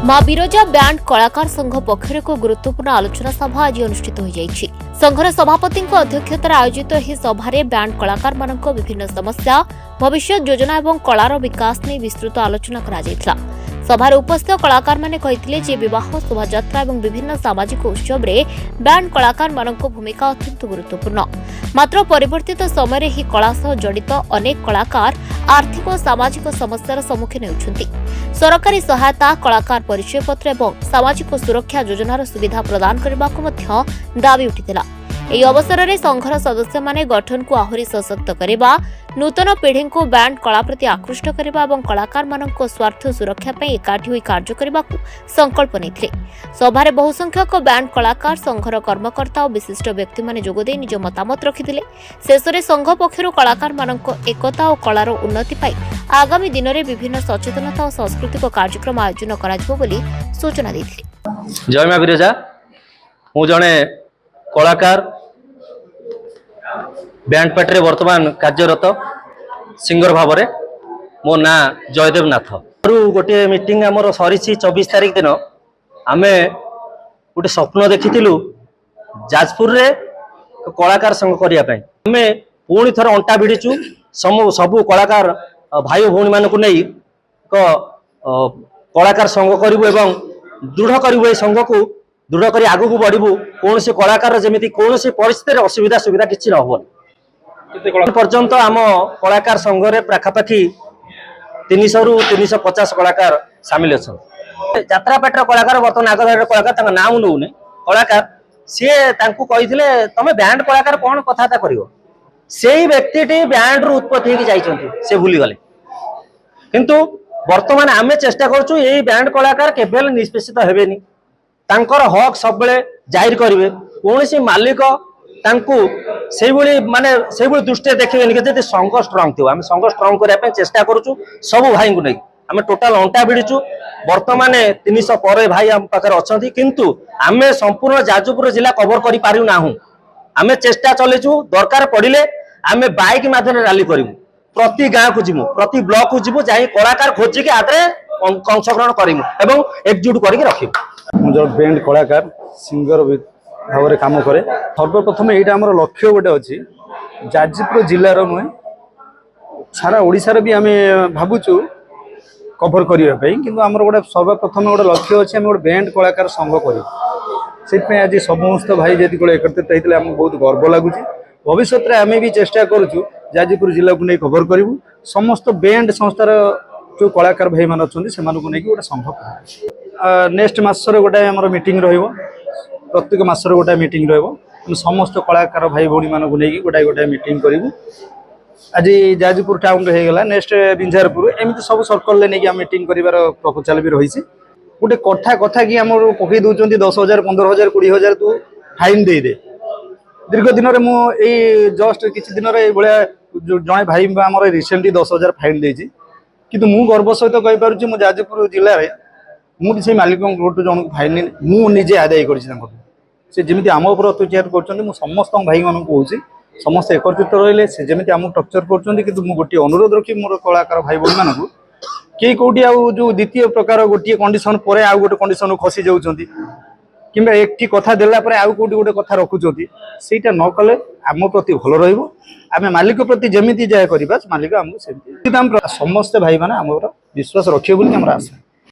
मां बिरजा बैंड कलाकार संघ पक्षर एक गुरुत्वपूर्ण आलोचना सभा आज अनुष्ठित हो जाइछि। संघर सभापति अध्यक्षतार आयोजित यह सभारे बैंड कलाकार मानक विभिन्न समस्या, भविष्य योजना और कलार विकास नहीं विस्तृत आलोचना करा जायथिला। सभार उपस्थित कलाकार माने कहिथिले जे विवाह, शोभायात्रा और विभिन्न सामाजिक उत्सव रे बैंड कलाकार मानक भूमिका अत्यंत गुरुत्वपूर्ण। मात्र परिवर्तित समय ही कला सह जड़ित अनेक कलाकार आर्थिक और सामाजिक समस्यार सम्मुखीन होउछन्ति। सरकारी सहायता, कलाकार परिचय पत्र और सामाजिक सुरक्षा योजनार सुविधा प्रदान करबाको मध्य दाबी उठिथिला। ଏହି ଅବସରରେ ସଂଘର ସଦସ୍ୟମାନେ ଗଠନକୁ ଆହୁରି ସଶକ୍ତ କରିବା, ନୂତନ ପିଢ଼ିଙ୍କୁ ବ୍ୟାଣ୍ଡ କଳା ପ୍ରତି ଆକୃଷ୍ଟ କରିବା ଏବଂ କଳାକାରମାନଙ୍କ ସ୍ୱାର୍ଥ ସୁରକ୍ଷା ପାଇଁ ଏକାଠି ହୋଇ କାର୍ଯ୍ୟ କରିବାକୁ ସଂକଳ୍ପ ନେଇଥିଲେ। ସଭାରେ ବହୁ ସଂଖ୍ୟକ ବ୍ୟାଣ୍ଡ କଳାକାର, ସଂଘର କର୍ମକର୍ତ୍ତା ଓ ବିଶିଷ୍ଟ ବ୍ୟକ୍ତିମାନେ ଯୋଗଦେଇ ନିଜ ମତାମତ ରଖିଥିଲେ। ଶେଷରେ ସଂଘ ପକ୍ଷରୁ କଳାକାରମାନଙ୍କ ଏକତା ଓ କଳାର ଉନ୍ନତି ପାଇଁ ଆଗାମୀ ଦିନରେ ବିଭିନ୍ନ ସଚେତନତା ଓ ସାଂସ୍କୃତିକ କାର୍ଯ୍ୟକ୍ରମ ଆୟୋଜନ କରାଯିବ ବୋଲି ସୂଚନା ଦେଇଥିଲେ। ଜୟ ମା ବିରଜା। ମୁଁ ଜଣେ कलाकार बैंड पार्टी वर्तमान कार्यरत सिंगर भाव में मो ना जयदेव नाथ। गोटे मीटिंग आमर सरी 24 तारीख दिन आम गोटे स्वप्न देखी जाजपुर रे कलाकार संघ करने आम पुणी थर अंटा भिड़ीचु। सबू कलाकार भाई भौणी मानक नहीं कलाकार संघ करूँ एवं दृढ़ करूँ संघ को दृढ़ कर आगू बढ़ू। कौन से कलाकार जमी कौन सी परिस्थिति असुविधा सुविधा किसी न हो पर्यंत आम कलाकार संघ में पाखापाखि 300 रु 350 कलाकार सामिल अच्छा। यात्रापाटर कलाकार बर्तमान आगधार कलाकार ना नौने कलाकार सी कही तुम बैंड कलाकार कौन कथा कर व्यक्ति बैंड रु उत्पत्ति होती भूलीगले। किंतु वर्तमान आम चेष्टा करुँ ये बैंड कलाकार केवल निष्पेषित हेबेनी, तांकर हक सब जाहिर करेंगे। कौन सी मालिक माने दृष्टि देखिए संघ स्ट्रंग थी। आम संघ स्ट्रंग करने चेष्टा करुँ सब भाई को नहीं आम टोटाल अंटा भिड़ीचु। बर्तमान 300 पर भाई आम पाखे अच्छा, किंतु आम संपूर्ण जाजपुर जिला कवर कर पारूना। आम चेष्टा चलेचु दरकार पड़े आम बाइक माध्यम रैली करूँ, प्रति गाँव को जीवु, प्रति ब्लॉक को जीवु, जाए कलाकार खोजिकी आदरे अंशग्रहण करूँ एवं एकजुट करके रखू। मुझे बैंड कलाकार सिंगर भाव में कम कै सर्वप्रथम यहाँ आम लक्ष्य गोटे अच्छी जाजपुर जिलार नुहे सारा ओडिशार भी आम भावुचु कभर करने कि गोटे सर्वप्रथम गोटे लक्ष्य अच्छे आम गोटे बैंड कलाकार संघ कर आज समस्त भाई जी को एकत्रित होते आमको बहुत गर्व लगुच। भविष्य में आम भी चेष्टा करुँ जाजपुर जिला को नहीं कभर करूँ। समस्त बैंड संस्थार जो कलाकार भाई मान अच्छा से गोटे संघ नेक्स्ट मासर गोटे आम मीटिंग रहिबो, प्रत्येक मासर गोटे मीटिंग रहिबो। समस्त कलाकार भाई भौणी मानक नहीं गोटाए गोटाए मीटिंग करूँ। आज जाजपुर टाउन रे गला, नेक्स्ट बिंझारपुर, एमती सब सर्कल नहीं आम मीटिंग कर प्रपोजाल भी रही। गोटे कथा कथा कि आम पकई दौरान 10,000 15,000 20,000 तू फाइन दे दे। दीर्घ दिन में जस्ट किसी दिन जड़े भाई आम रिसेंटली 10,000 फाइन देती। किंतु मु गर्व सहित कहीपर मु जाजपुर जिले में मुझे मालिक जन फाइन मुझे आदाय करमी आम उपर अत्याचार कर समस्त भाई मान कहूँ समस्त एकत्रित रही से जमी आम टर्चर कर गोटे अनुरोध रखी मोर कलाकार भाई भौणी मानक किए कौटी जो द्वितीय प्रकार गोटे कंडीशन पर आउ गोटे कंडीशन खसी जाऊँच कि एक कथा देला आउ कौटी गोटे कथा रखुच्च सेटा न कले आम प्रति भल रम मालिक प्रति जमी जहाँ करवा मालिक आमको समस्त भाई मैंने आम विश्वास रखिए बोली आम आशा।